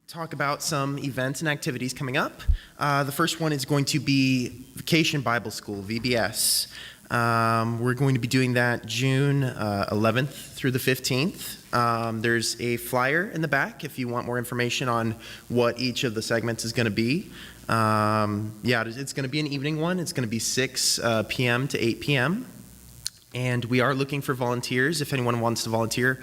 talk about some events and activities coming up. The first one is going to be Vacation Bible School, VBS. We're going to be doing that June 11th through the 15th. There's a flyer in the back if you want more information on what each of the segments is going to be. It's going to be an evening one. It's going to be 6 p.m. to 8 p.m. And we are looking for volunteers if anyone wants to volunteer.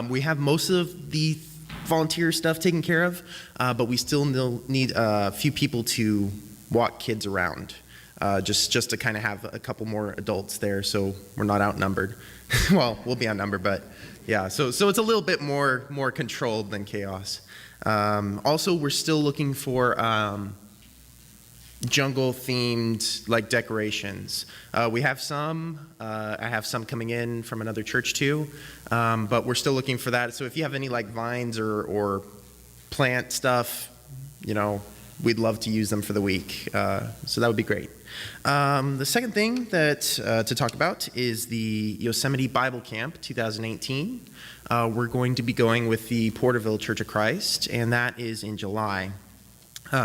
We have most of the volunteer stuff taken care of, but we still need a few people to walk kids around, just to kind of have a couple more adults there so we're not outnumbered. Well, we'll be outnumbered, but yeah, so it's a little bit more controlled than chaos. Also, we're still looking for jungle-themed like decorations. We have some. I have some coming in from another church too, but we're still looking for that. So if you have any like vines or plant stuff, we'd love to use them for the week. So that would be great. The second thing that to talk about is the Yosemite Bible Camp 2018. We're going to be going with the Porterville Church of Christ, and that is in July.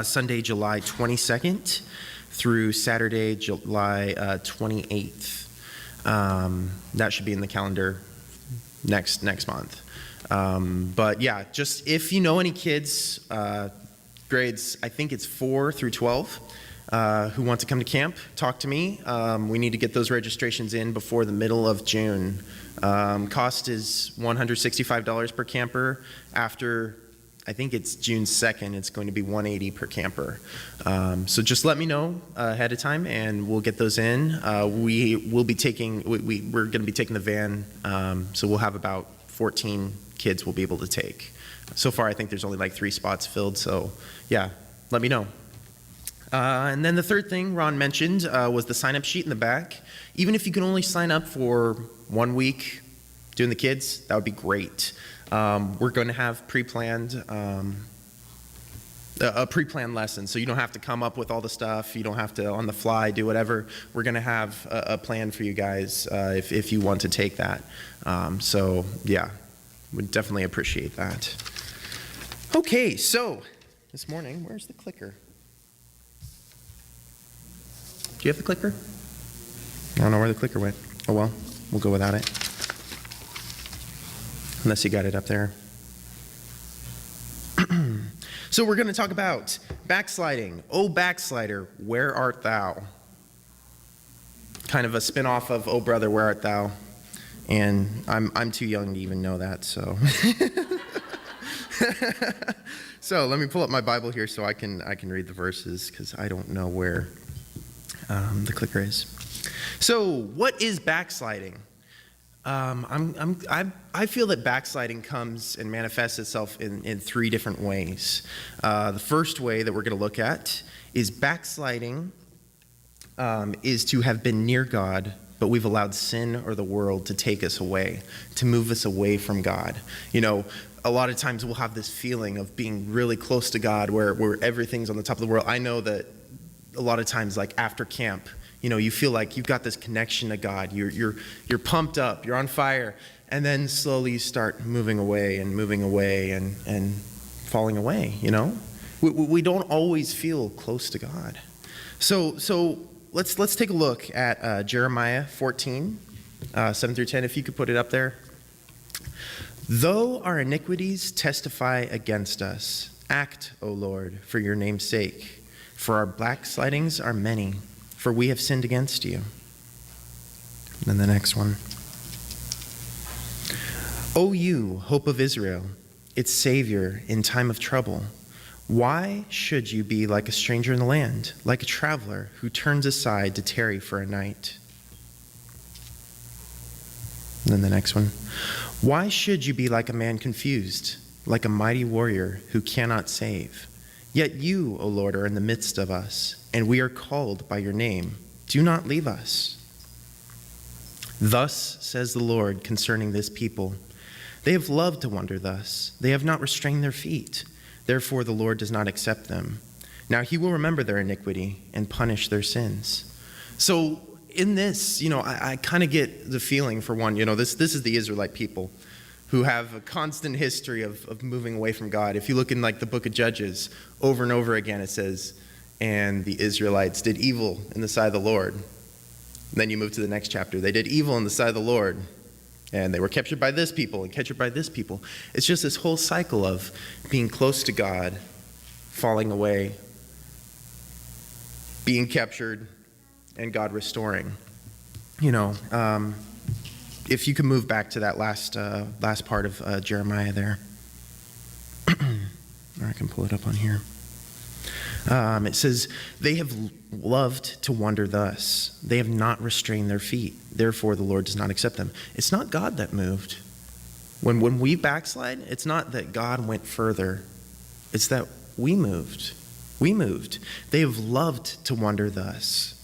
Sunday, July 22nd through Saturday, July 28th. That should be in the calendar next month. But yeah, just if you know any kids, grades, I think it's 4 through 12, who want to come to camp, talk to me. We need to get those registrations in before the middle of June. Cost is $165 per camper. After I think it's June 2nd, it's going to be $180 per camper. So just let me know ahead of time and we'll get those in. We're going to be taking the van, so we'll have about 14 kids we'll be able to take. So far, I think there's only like 3 spots filled, so yeah, let me know. And then the third thing Ron mentioned was the sign-up sheet in the back. Even if you can only sign up for 1 week doing the kids, that would be great. We're going to have a pre-planned lesson, so you don't have to come up with all the stuff. You don't have to on the fly do whatever. We're going to have a plan for you guys if you want to take that. So yeah, would definitely appreciate that. Okay, so this morning, where's the clicker? Do you have the clicker? I don't know where the clicker went. Oh well, we'll go without it. Unless you got it up there. So we're going to talk about backsliding. Oh, backslider, where art thou? Kind of a spin-off of Oh, brother, where art thou? And I'm too young to even know that, so. So let me pull up my Bible here so I can read the verses because I don't know where the clicker is. So what is backsliding? I feel that backsliding comes and manifests itself in 3 different ways. The first way that we're going to look at is backsliding is to have been near God, but we've allowed sin or the world to take us away, to move us away from God. A lot of times we'll have this feeling of being really close to God where everything's on the top of the world. I know that a lot of times, like after camp, you feel like you've got this connection to God. You're pumped up. You're on fire. And then slowly you start moving away and falling away, We don't always feel close to God. So let's take a look at Jeremiah 14, 7 through 10, if you could put it up there. Though our iniquities testify against us, act, O Lord, for your name's sake. For our backslidings are many, for we have sinned against you. And then the next one. O you, hope of Israel, its Savior in time of trouble, why should you be like a stranger in the land, like a traveler who turns aside to tarry for a night? And then the next one. Why should you be like a man confused, like a mighty warrior who cannot save? Yet you, O Lord, are in the midst of us, and we are called by your name. Do not leave us. Thus says the Lord concerning this people. They have loved to wander thus. They have not restrained their feet. Therefore the Lord does not accept them. Now he will remember their iniquity and punish their sins. So in this, I kind of get the feeling, for one, this is the Israelite people. who have a constant history of moving away from God. If you look in like the book of Judges, over and over again it says, and the Israelites did evil in the sight of the Lord. Then you move to the next chapter. They did evil in the sight of the Lord, and they were captured by this people and captured by this people. It's just this whole cycle of being close to God, falling away, being captured, and God restoring. If you could move back to that last part of Jeremiah there. Or I can pull it up on here. It says, they have loved to wander thus. They have not restrained their feet. Therefore, the Lord does not accept them. It's not God that moved. When we backslide, it's not that God went further. It's that we moved. We moved. They have loved to wander thus.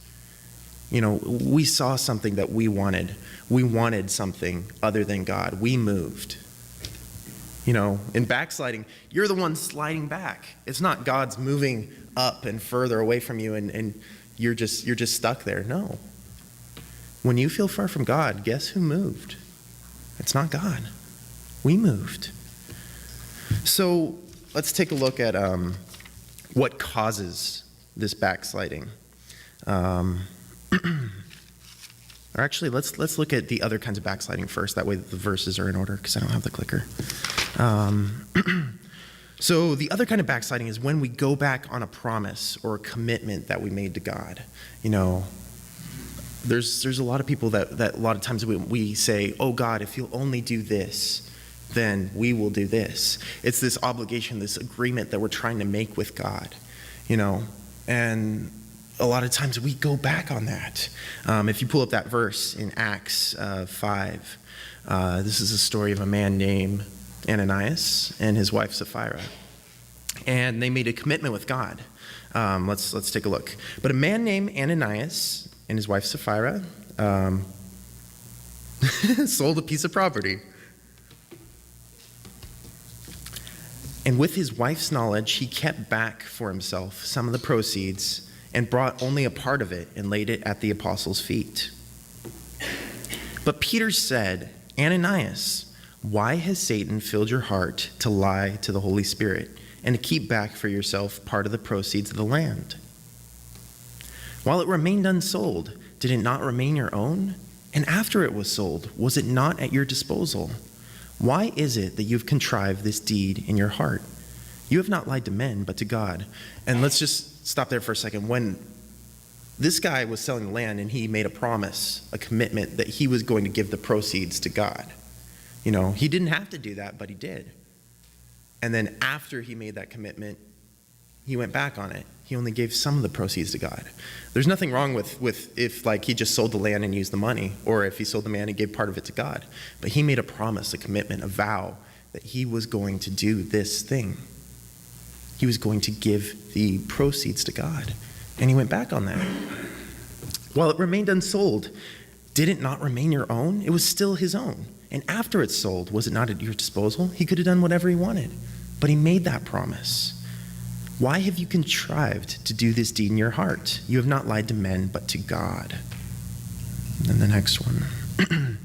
We saw something that we wanted. We wanted something other than God. We moved. In backsliding, you're the one sliding back. It's not God's moving up and further away from you and you're just stuck there. No. When you feel far from God, guess who moved? It's not God. We moved. So let's take a look at what causes this backsliding. Or actually, let's look at the other kinds of backsliding first. That way the verses are in order because I don't have the clicker. So the other kind of backsliding is when we go back on a promise or a commitment that we made to God. There's a lot of people that a lot of times we say, oh God, if you'll only do this, then we will do this. It's this obligation, this agreement that we're trying to make with God, and a lot of times we go back on that. If you pull up that verse in Acts 5, this is a story of a man named Ananias and his wife Sapphira. And they made a commitment with God. Let's take a look. But a man named Ananias and his wife Sapphira sold a piece of property. And with his wife's knowledge, he kept back for himself some of the proceeds and brought only a part of it and laid it at the apostles' feet. But Peter said, Ananias, why has Satan filled your heart to lie to the Holy Spirit and to keep back for yourself part of the proceeds of the land? While it remained unsold, did it not remain your own? And after it was sold, was it not at your disposal? Why is it that you've contrived this deed in your heart? You have not lied to men, but to God. And let's just stop there for a second. When this guy was selling land and he made a promise, a commitment that he was going to give the proceeds to God. He didn't have to do that, but he did. And then after he made that commitment, he went back on it. He only gave some of the proceeds to God. There's nothing wrong with if he just sold the land and used the money, or if he sold the land and gave part of it to God. But he made a promise, a commitment, a vow that he was going to do this thing. He was going to give the proceeds to God. And he went back on that. While it remained unsold, did it not remain your own? It was still his own. And after it's sold, was it not at your disposal? He could have done whatever he wanted. But he made that promise. Why have you contrived to do this deed in your heart? You have not lied to men, but to God. And then the next one.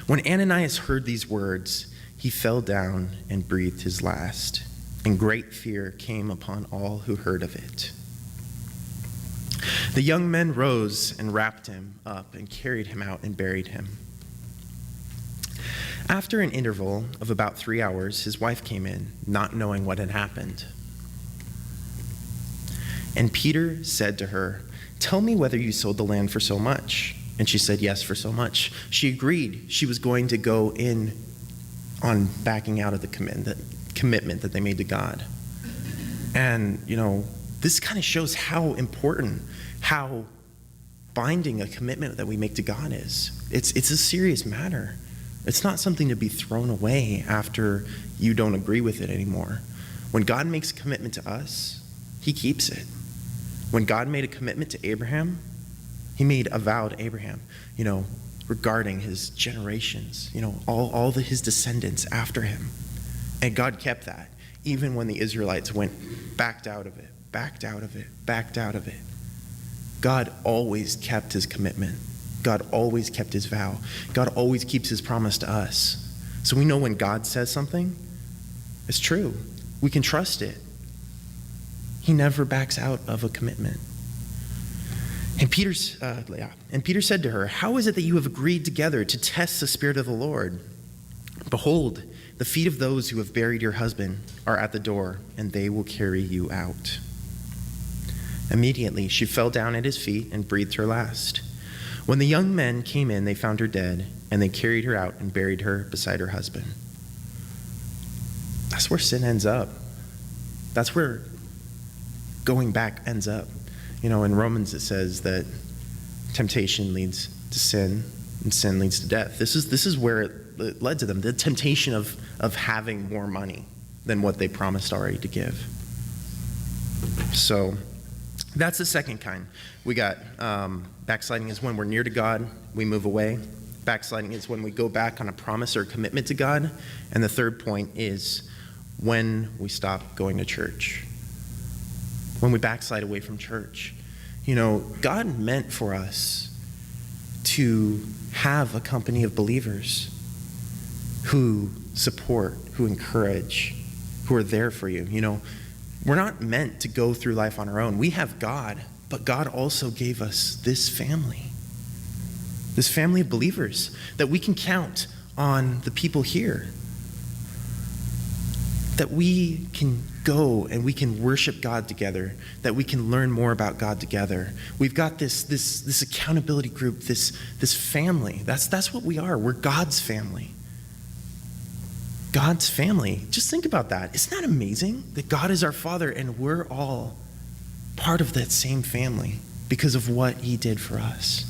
When Ananias heard these words, he fell down and breathed his last. And great fear came upon all who heard of it. The young men rose and wrapped him up and carried him out and buried him. After an interval of about 3 hours, his wife came in, not knowing what had happened. And Peter said to her, "Tell me whether you sold the land for so much." And she said, "Yes, for so much." She agreed she was going to go in on backing out of the commitment that they made to God. And, this kind of shows how important, how binding a commitment that we make to God is. It's a serious matter. It's not something to be thrown away after you don't agree with it anymore. When God makes a commitment to us, he keeps it. When God made a commitment to Abraham, he made a vow to Abraham, regarding his generations, all his descendants after him. And God kept that, even when the Israelites backed out of it. God always kept his commitment. God always kept his vow. God always keeps his promise to us. So we know when God says something, it's true. We can trust it. He never backs out of a commitment. And Peter said to her, "How is it that you have agreed together to test the Spirit of the Lord? Behold, the feet of those who have buried your husband are at the door, and they will carry you out." Immediately she fell down at his feet and breathed her last. When the young men came in, they found her dead, and they carried her out and buried her beside her husband. That's where sin ends up. That's where going back ends up. In Romans it says that temptation leads to sin, and sin leads to death. This is where it led to them, the temptation of having more money than what they promised already to give. So that's the second kind. We got backsliding is when we're near to God, we move away. Backsliding is when we go back on a promise or a commitment to God. And the third point is when we stop going to church. When we backslide away from church. God meant for us to have a company of believers who support, who encourage, who are there for you. We're not meant to go through life on our own. We have God, but God also gave us this family of believers that we can count on the people here, that we can go and we can worship God together, that we can learn more about God together. We've got this accountability group, this family. That's what we are. We're God's family. God's family. Just think about that. Isn't that amazing that God is our Father and we're all part of that same family because of what he did for us?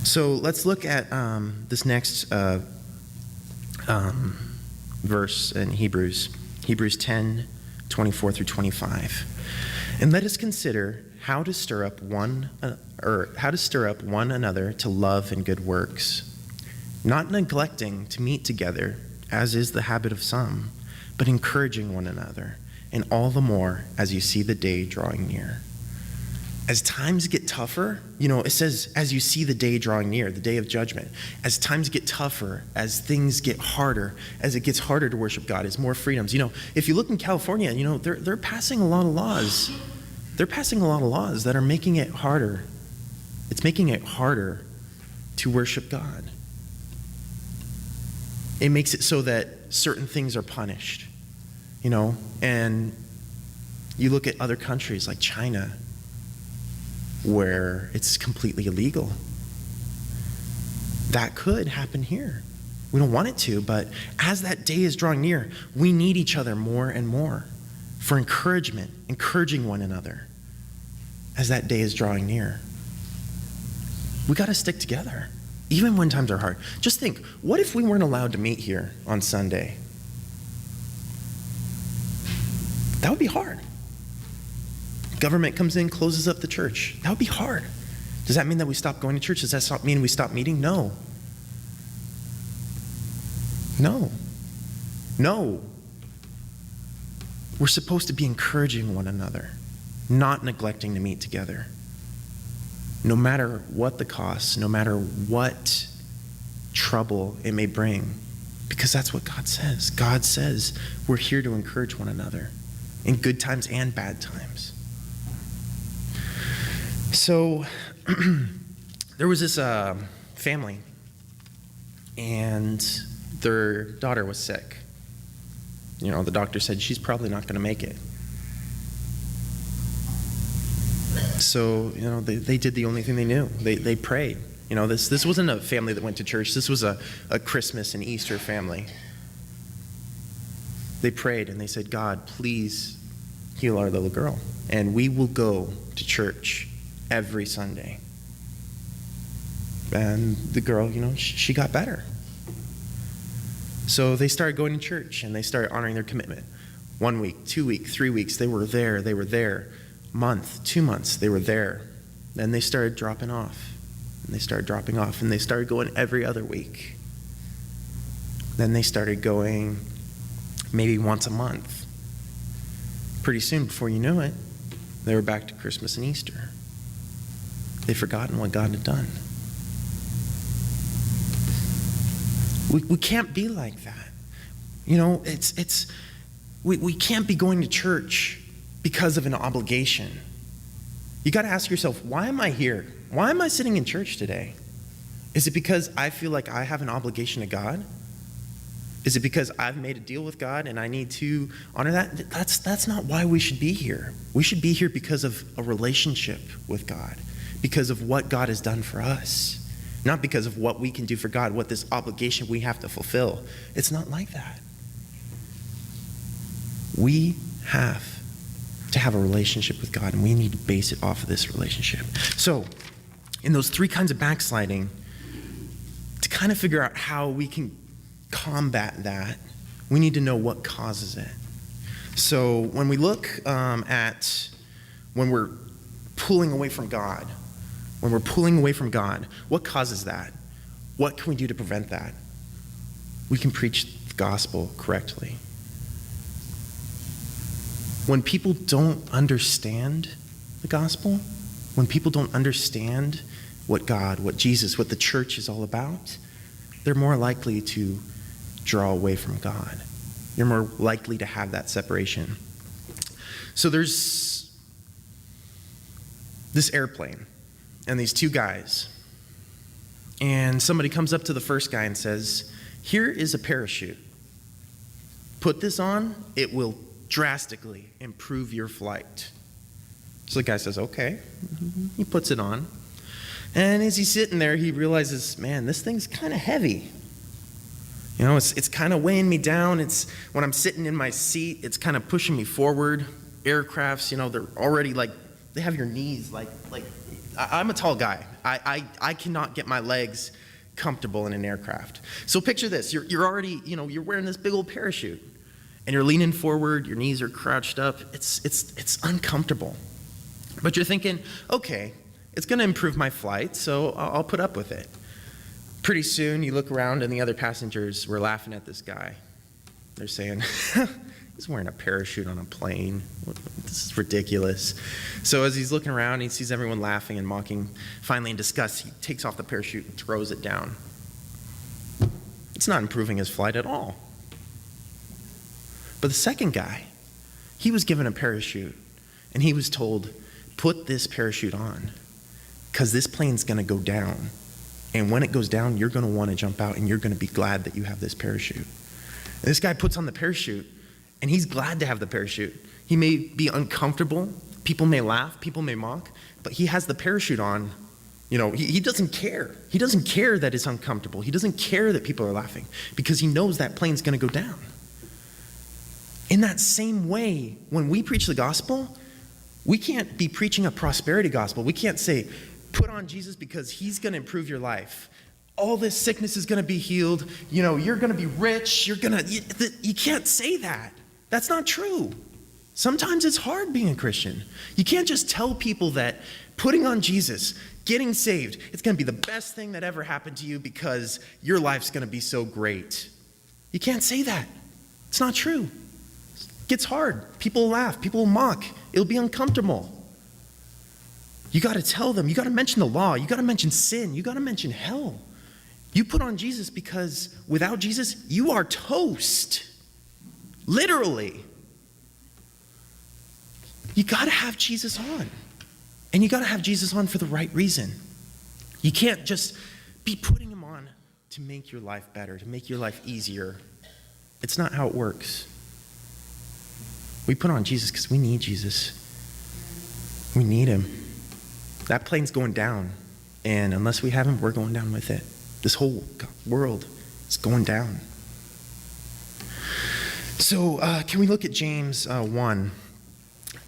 So let's look at this next verse in Hebrews 10:24 through 25. "And let us consider how to stir up one another to love and good works, not neglecting to meet together, as is the habit of some, but encouraging one another, and all the more as you see the day drawing near." As times get tougher, it says, as you see the day drawing near, the day of judgment. As times get tougher, as things get harder, as it gets harder to worship God, as more freedoms. If you look in California, they're passing a lot of laws. They're passing a lot of laws that are making it harder. It's making it harder to worship God. It makes it so that certain things are punished, and you look at other countries like China, where it's completely illegal. That could happen here. We don't want it to, but as that day is drawing near, we need each other more and more for encouragement, encouraging one another as that day is drawing near. We got to stick together, even when times are hard. Just think, what if we weren't allowed to meet here on Sunday? That would be hard. Government comes in, closes up the church. That would be hard. Does that mean that we stop going to church? Does that mean we stop meeting? No. We're supposed to be encouraging one another, not neglecting to meet together. No matter what the cost, no matter what trouble it may bring, because that's what God says. God says we're here to encourage one another in good times and bad times. So there was this family, and their daughter was sick. The doctor said she's probably not going to make it. So, they did the only thing they knew. They prayed. This wasn't a family that went to church. This was a Christmas and Easter family. They prayed and they said, "God, please heal our little girl, and we will go to church every Sunday." And the girl, she got better. So they started going to church and they started honoring their commitment. 1 week, 2 weeks, 3 weeks, they were there. Month, 2 months, they were there. Then they started dropping off. And they started dropping off, and they started going every other week. Then they started going maybe once a month. Pretty soon, before you knew it, they were back to Christmas and Easter. They'd forgotten what God had done. We can't be like that. We can't be going to church because of an obligation. You got to ask yourself, why am I here? Why am I sitting in church today? Is it because I feel like I have an obligation to God? Is it because I've made a deal with God and I need to honor that? That's not why we should be here. We should be here because of a relationship with God, because of what God has done for us, not because of what we can do for God, what this obligation we have to fulfill. It's not like that. We have to have a relationship with God, and we need to base it off of this relationship. So, in those three kinds of backsliding, to kind of figure out how we can combat that, we need to know what causes it. So, when we look at when we're pulling away from God, what causes that? What can we do to prevent that? We can preach the gospel correctly. When people don't understand the gospel, when people don't understand what God, what Jesus, what the church is all about, they're more likely to draw away from God. You're more likely to have that separation. So there's this airplane and these two guys. And somebody comes up to the first guy and says, "Here is a parachute. Put this on, it will drastically improve your flight." So the guy says, okay. He puts it on. And as he's sitting there, he realizes, man, this thing's kind of heavy. It's kind of weighing me down. It's when I'm sitting in my seat, it's kind of pushing me forward. Aircrafts, they're already they have your knees I'm a tall guy. I cannot get my legs comfortable in an aircraft. So picture this. You're already, you're wearing this big old parachute. And you're leaning forward, your knees are crouched up. It's uncomfortable. But you're thinking, okay, it's going to improve my flight, so I'll put up with it. Pretty soon, you look around, and the other passengers were laughing at this guy. They're saying, he's wearing a parachute on a plane. This is ridiculous. So as he's looking around, he sees everyone laughing and mocking. Finally, in disgust, he takes off the parachute and throws it down. It's not improving his flight at all. But the second guy, he was given a parachute, and he was told, put this parachute on, because this plane's going to go down. And when it goes down, you're going to want to jump out, and you're going to be glad that you have this parachute. And this guy puts on the parachute, and he's glad to have the parachute. He may be uncomfortable. People may laugh. People may mock. But he has the parachute on. He doesn't care. He doesn't care that it's uncomfortable. He doesn't care that people are laughing, because he knows that plane's going to go down. In that same way, when we preach the gospel, we can't be preaching a prosperity gospel. We can't say, put on Jesus because he's going to improve your life. All this sickness is going to be healed. You're going to be rich. You can't say that. That's not true. Sometimes it's hard being a Christian. You can't just tell people that putting on Jesus, getting saved, it's going to be the best thing that ever happened to you because your life's going to be so great. You can't say that. It's not true. It gets hard. People will laugh. People will mock. It'll be uncomfortable. You got to tell them. You got to mention the law. You got to mention sin. You got to mention hell. You put on Jesus because without Jesus, you are toast. Literally. You got to have Jesus on. And you got to have Jesus on for the right reason. You can't just be putting him on to make your life better, to make your life easier. It's not how it works. We put on Jesus because we need Jesus. We need him. That plane's going down. And unless we have him, we're going down with it. This whole world is going down. So can we look at James 1?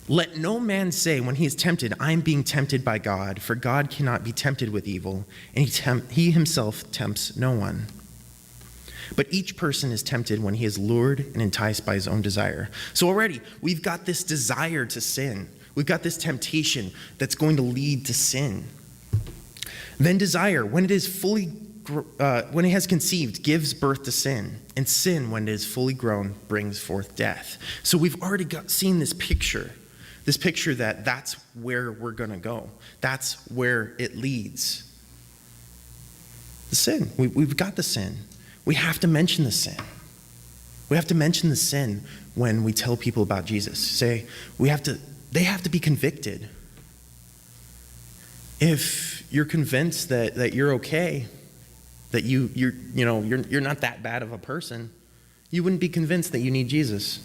Let no man say when he is tempted, I am being tempted by God, for God cannot be tempted with evil, and he himself tempts no one. But each person is tempted when he is lured and enticed by his own desire. So already, we've got this desire to sin. We've got this temptation that's going to lead to sin. Then desire, when it has conceived, gives birth to sin. And sin, when it is fully grown, brings forth death. So we've already seen this picture that that's where we're going to go. That's where it leads. The sin. We've got the sin. we have to mention the sin. We have to mention the sin when we tell people about Jesus. They have to be convicted. If you're convinced that you're okay, that you're not that bad of a person, you wouldn't be convinced that you need Jesus.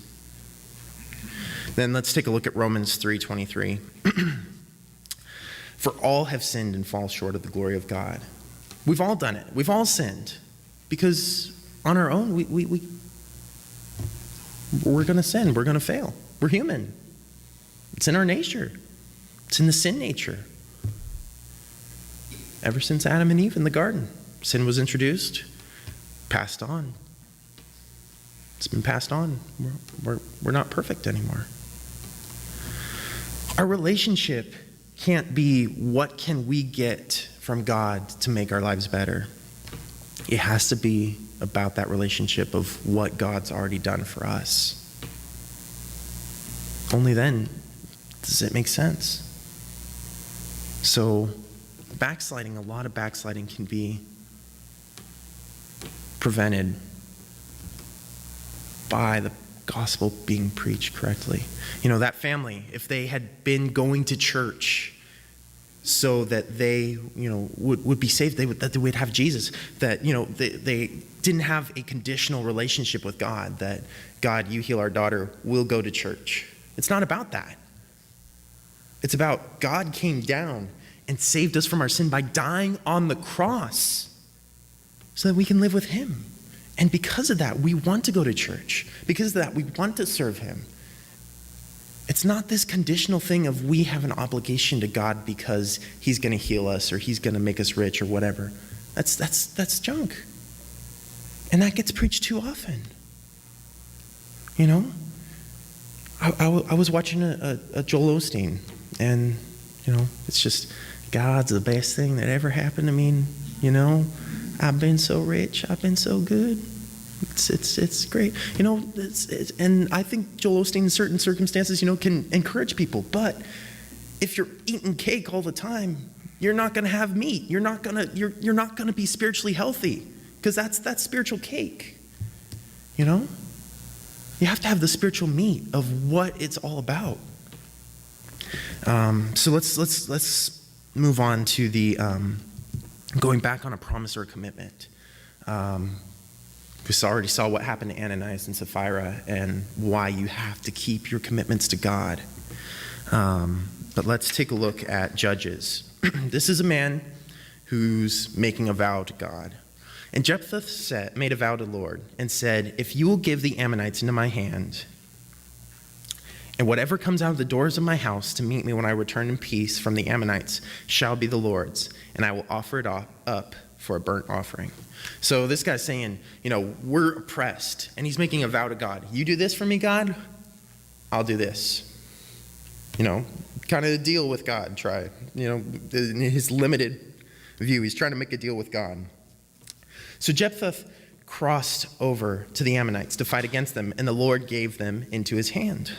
Then let's take a look at Romans 3:23. For all have sinned and fall short of the glory of God. We've all done it. We've all sinned. Because on our own, we're going to sin. We're going to fail. We're human. It's in our nature. It's in the sin nature. Ever since Adam and Eve in the garden, sin was introduced, passed on. It's been passed on. We're not perfect anymore. Our relationship can't be what can we get from God to make our lives better. It has to be about that relationship of what God's already done for us. Only then does it make sense. So a lot of backsliding can be prevented by the gospel being preached correctly. That family, if they had been going to church so that they, would be saved, that they would have Jesus, that, they didn't have a conditional relationship with God, that God, you heal our daughter, we'll go to church. It's not about that. It's about God came down and saved us from our sin by dying on the cross so that we can live with him. And because of that, we want to go to church. Because of that, we want to serve him. It's not this conditional thing of we have an obligation to God because he's going to heal us or he's going to make us rich or whatever. That's junk. And that gets preached too often. I was watching a Joel Osteen, and, it's just, God's the best thing that ever happened to me. I've been so rich. I've been so good. It's great. And I think Joel Osteen in certain circumstances, can encourage people. But if you're eating cake all the time, you're not going to have meat. You're not going to be spiritually healthy because that's spiritual cake. You have to have the spiritual meat of what it's all about. So let's move on to the going back on a promise or a commitment. We already saw what happened to Ananias and Sapphira and why you have to keep your commitments to God. But let's take a look at Judges. This is a man who's making a vow to God. And Jephthah made a vow to the Lord and said, if you will give the Ammonites into my hand, and whatever comes out of the doors of my house to meet me when I return in peace from the Ammonites shall be the Lord's, and I will offer it up for a burnt offering. So this guy's saying, we're oppressed, and he's making a vow to God. You do this for me, God, I'll do this. Kind of a deal with God, try. In his limited view, he's trying to make a deal with God. So Jephthah crossed over to the Ammonites to fight against them, and the Lord gave them into his hand.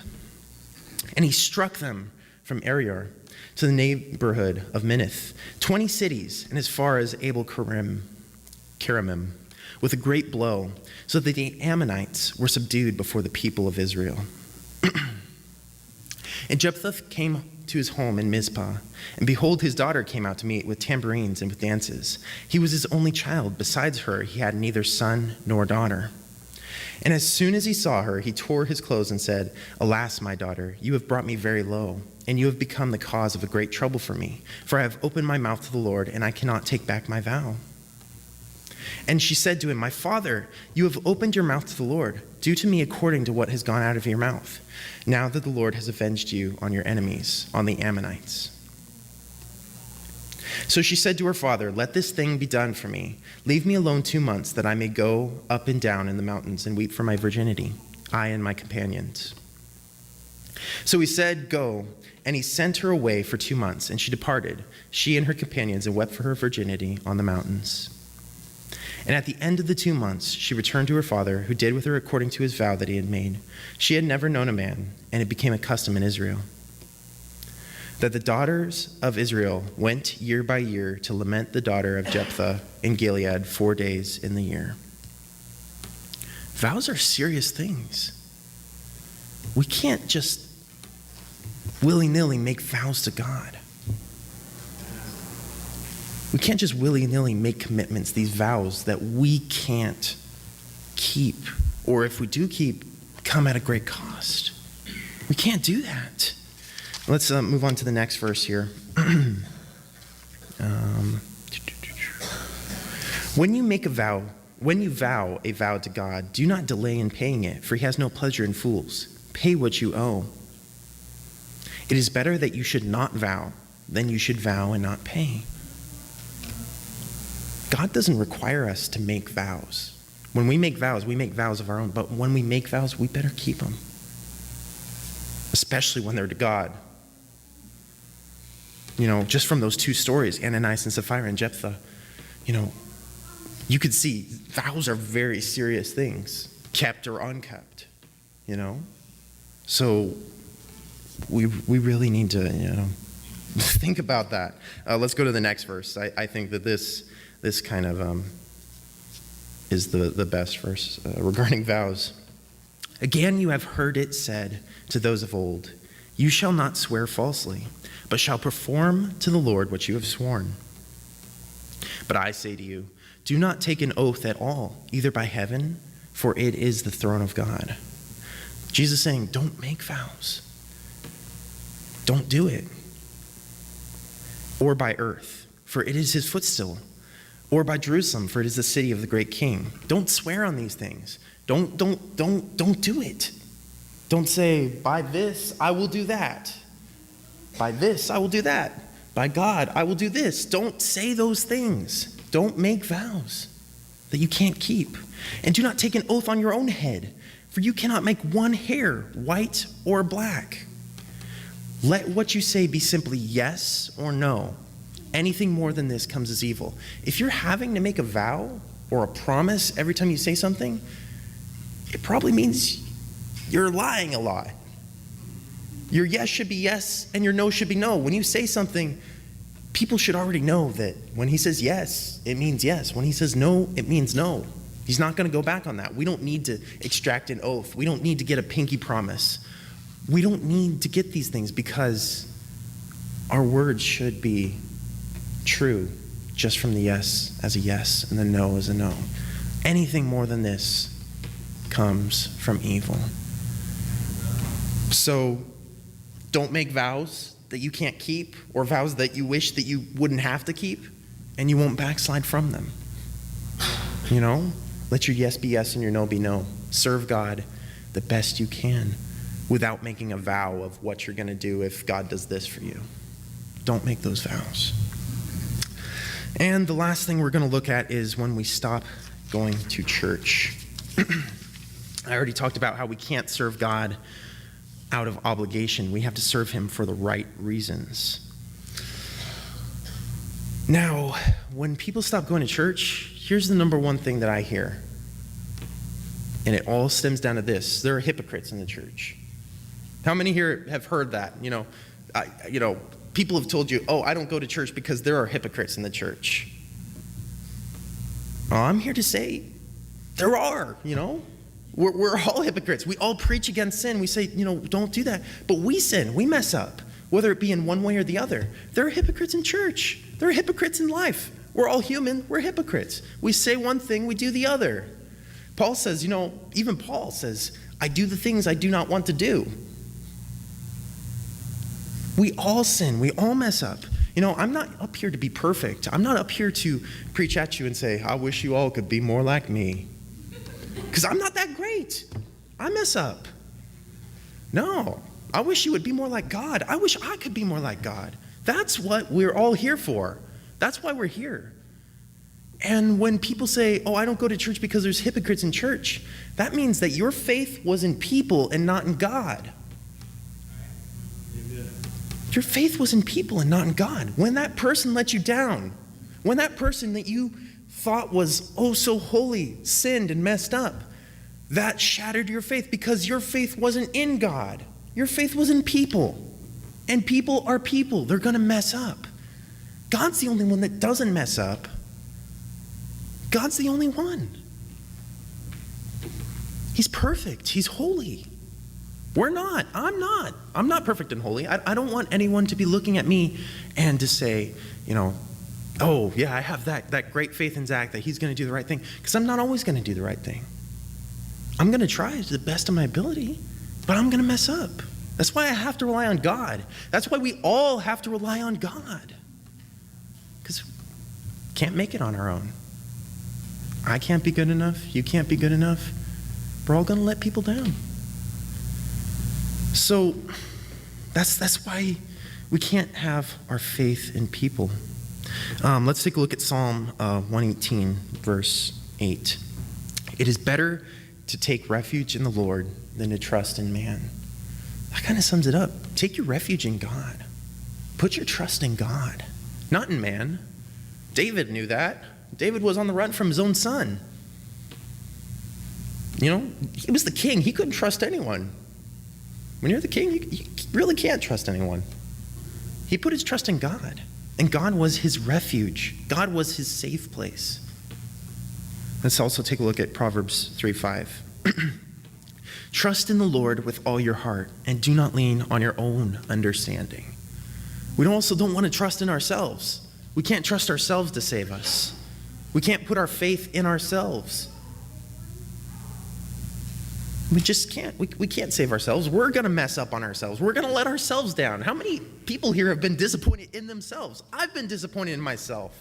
And he struck them from Aroer to the neighborhood of Minnith, 20 cities, and as far as Abel-Keramim, with a great blow, so that the Ammonites were subdued before the people of Israel. And Jephthah came to his home in Mizpah, and behold, his daughter came out to meet with tambourines and with dances. He was his only child. Besides her, he had neither son nor daughter. And as soon as he saw her, he tore his clothes and said, alas, my daughter, you have brought me very low, and you have become the cause of a great trouble for me. For I have opened my mouth to the Lord, and I cannot take back my vow. And she said to him, my father, you have opened your mouth to the Lord. Do to me according to what has gone out of your mouth, now that the Lord has avenged you on your enemies, on the Ammonites. So she said to her father, let this thing be done for me. Leave me alone 2 months, that I may go up and down in the mountains and weep for my virginity, I and my companions. So he said, go. And he sent her away for 2 months, and she departed, she and her companions, and wept for her virginity on the mountains. And at the end of the 2 months, she returned to her father, who did with her according to his vow that he had made. She had never known a man, and it became a custom in Israel, that the daughters of Israel went year by year to lament the daughter of Jephthah in Gilead 4 days in the year. Vows are serious things. We can't just willy-nilly make vows to God. We can't just willy-nilly make commitments, these vows that we can't keep, or if we do keep, come at a great cost. We can't do that. Let's move on to the next verse here. When you vow a vow to God, do not delay in paying it, for he has no pleasure in fools. Pay what you owe. It is better that you should not vow than you should vow and not pay. God doesn't require us to make vows. When we make vows of our own. But when we make vows, we better keep them. Especially when they're to God. Just from those two stories, Ananias and Sapphira and Jephthah, you could see vows are very serious things, kept or unkept, So we really need to, think about that. Let's go to the next verse. I think that this kind of is the best verse regarding vows. Again, you have heard it said to those of old, you shall not swear falsely, but shall perform to the Lord what you have sworn. But I say to you, do not take an oath at all, either by heaven, for it is the throne of God. Jesus is saying, don't make vows. Don't do it. Or by earth, for it is his footstool. Or by Jerusalem, for it is the city of the great king. Don't swear on these things. Don't do it. Don't say, by this, I will do that. By this, I will do that. By God, I will do this. Don't say those things. Don't make vows that you can't keep. And do not take an oath on your own head, for you cannot make one hair white or black. Let what you say be simply yes or no. Anything more than this comes as evil. If you're having to make a vow or a promise every time you say something, it probably means you're lying a lot. Your yes should be yes and your no should be no. When you say something, people should already know that when he says yes, it means yes. When he says no, it means no. He's not going to go back on that. We don't need to extract an oath. We don't need to get a pinky promise. We don't need to get these things because our words should be true just from the yes as a yes and the no as a no. Anything more than this comes from evil. So don't make vows that you can't keep or vows that you wish that you wouldn't have to keep, and you won't backslide from them. Let your yes be yes and your no be no. Serve God the best you can without making a vow of what you're going to do if God does this for you. Don't make those vows. And the last thing we're going to look at is when we stop going to church. I already talked about how we can't serve God out of obligation. We have to serve him for the right reasons. Now, when people stop going to church, here's the number one thing that I hear. And it all stems down to this. There are hypocrites in the church. How many here have heard that? People have told you, I don't go to church because there are hypocrites in the church. Well, I'm here to say there are, We're all hypocrites. We all preach against sin. We say, don't do that. But we sin. We mess up, whether it be in one way or the other. There are hypocrites in church. There are hypocrites in life. We're all human. We're hypocrites. We say one thing, we do the other. Paul says, even Paul says, I do the things I do not want to do. We all sin. We all mess up. I'm not up here to be perfect. I'm not up here to preach at you and say, I wish you all could be more like me. Because I'm not that great. I mess up. No, I wish you would be more like God. I wish I could be more like God. That's what we're all here for. That's why we're here. And when people say, I don't go to church because there's hypocrites in church, that means that your faith was in people and not in God. Your faith was in people and not in God. When that person let you down, when that person that you thought was so holy sinned and messed up, that shattered your faith because your faith wasn't in God. Your faith was in people. And people are people. They're going to mess up. God's the only one that doesn't mess up. God's the only one. He's perfect. He's holy. We're not. I'm not. I'm not perfect and holy. I don't want anyone to be looking at me and to say, oh, yeah, I have that great faith in Zach that he's going to do the right thing. Because I'm not always going to do the right thing. I'm going to try to the best of my ability, but I'm going to mess up. That's why I have to rely on God. That's why we all have to rely on God. Because we can't make it on our own. I can't be good enough. You can't be good enough. We're all going to let people down. So that's why we can't have our faith in people. Let's take a look at Psalm 118, verse 8. It is better to take refuge in the Lord than to trust in man. That kind of sums it up. Take your refuge in God. Put your trust in God, not in man. David knew that. David was on the run from his own son. He was the king. He couldn't trust anyone. When you're the king, you really can't trust anyone. He put his trust in God, and God was his refuge. God was his safe place. Let's also take a look at Proverbs 3:5. Trust in the Lord with all your heart, and do not lean on your own understanding. We also don't want to trust in ourselves. We can't trust ourselves to save us. We can't put our faith in ourselves. We just can't. We can't save ourselves. We're going to mess up on ourselves. We're going to let ourselves down. How many people here have been disappointed in themselves? I've been disappointed in myself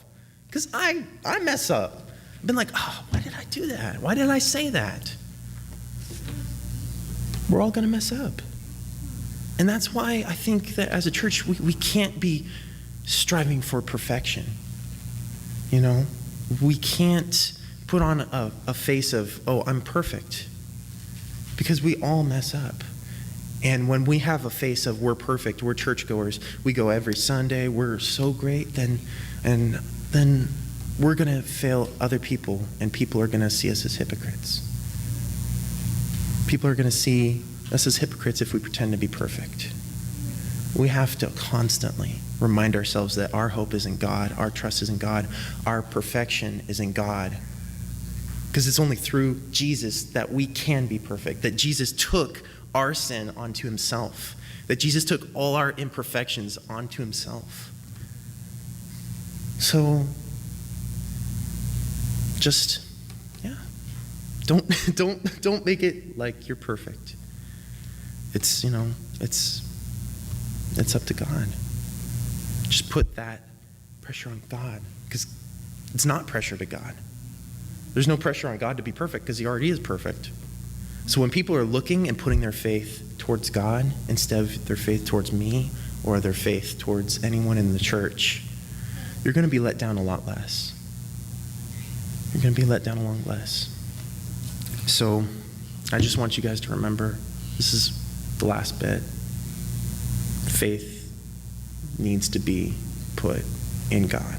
because I mess up. I've been like, oh, why did I do that? Why did I say that? We're all going to mess up. And that's why I think that as a church, we can't be striving for perfection. We can't put on a face of, oh, I'm perfect. Because we all mess up. And when we have a face of we're perfect, we're churchgoers, we go every Sunday, we're so great, then we're going to fail other people, and people are going to see us as hypocrites. People are going to see us as hypocrites if we pretend to be perfect. We have to constantly remind ourselves that our hope is in God, our trust is in God, our perfection is in God. Because it's only through Jesus that we can be perfect, that Jesus took our sin onto himself, that Jesus took all our imperfections onto himself. So, just, don't make it like you're perfect. It's up to God. Just put that pressure on God, because it's not pressure to God. There's no pressure on God to be perfect because he already is perfect. So when people are looking and putting their faith towards God instead of their faith towards me or their faith towards anyone in the church, you're going to be let down a lot less. You're going to be let down a lot less. So I just want you guys to remember, this is the last bit. Faith needs to be put in God.